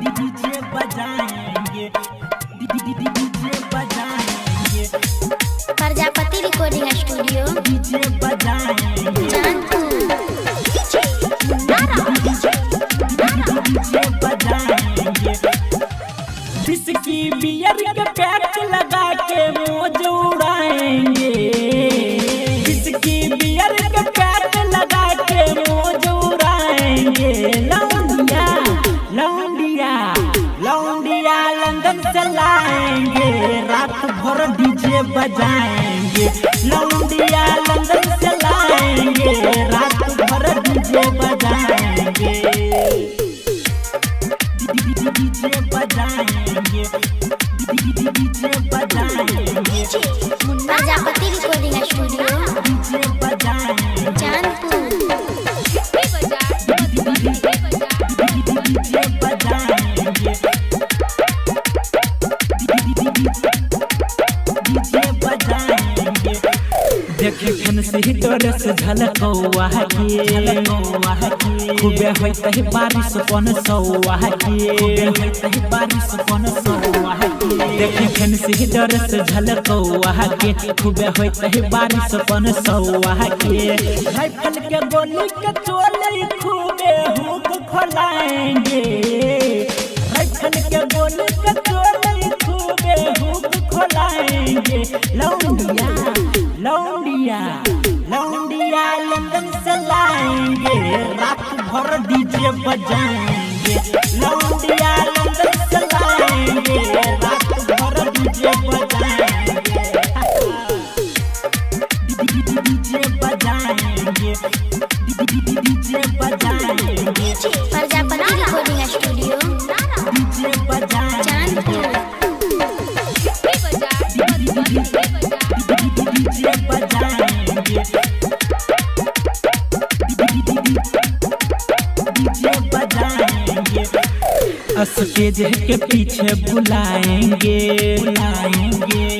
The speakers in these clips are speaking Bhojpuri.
डीजे बजाएंगे, डीजे बजाएंगे, प्रजापति रिकॉर्डिंग स्टूडियो डीजे बजाएंगे, डीजे बजाएंगे। विस्की बियर के पैक लगा के मौज उड़ाएंगे, विस्की बियर के पैक लगा के मौज उड़ाएंगे। लौंडिया लौंडिया लौंडिया लंदन से लाएंगे, रात भर डीजे बजाएंगे। लौंडिया लंदन से लाएंगे, रात भर डीजे बजाएंगे, डीजे बजाएंगे, डीजे बजाएंगे। प्रजापति रिकॉर्डिंग स्टूडियो डीजे बजाएंगे, चांदपुर। डीजे बजाएंगे, डीजे बजाएंगे। देखे खन से ही तोरे से झलकौआ के, खूबे होइत है बारिश पन सौआ के, होइत है बारिश पन सौआ के। देखे खन से ही तोरे से झलकौआ के, खूबे होइत है बारिश पन सौआ के। राइफल के गोली के चोले खूबे हुक खोलाएंगे, राइफल के गोली के चोले खूबे हुक खोलाएंगे। लौंडिया लौंडिया लौंडिया लंदन से लाएंगे, रात भर डीजे बजाएंगे। लौंडिया लंदन से लाएंगे, रात भर डीजे बजाएंगे, डीजे बजाएंगे, डीजे बजाएंगे। प्रजापति रिकॉर्डिंग स्टूडियो डीजे बजाएंगे, चांदपुर। डीजे बजाएंगे, डीजे बजाएंगे। स्टेज के पीछे बुलाएंगे,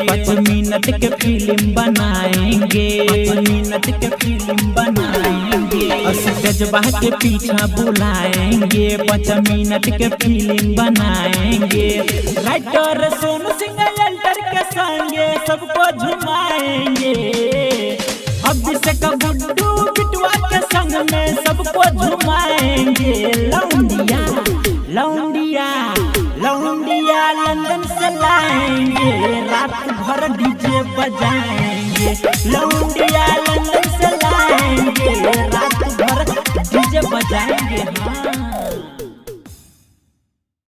5 मिनट के फिल्म बनाएंगे, 5 मिनट के फिल्म बनाएंगे। स्टेज के पीछे बुलाएंगे, 5 मिनट के फिल्म बनाएंगे। राइटर सोनू सिंह एल्टर के संगे सबको झुमाएंगे। अभिषेक गुड्डू बिटवा के संग में सबको झुमाएंगे। लौंडिया लौंडिया लौंडिया लंदन से लाएंगे, रात भर डीजे बजाएंगे। लौंडिया लंदन से लाएंगे, रात भर डीजे बजाएंगे। हाँ।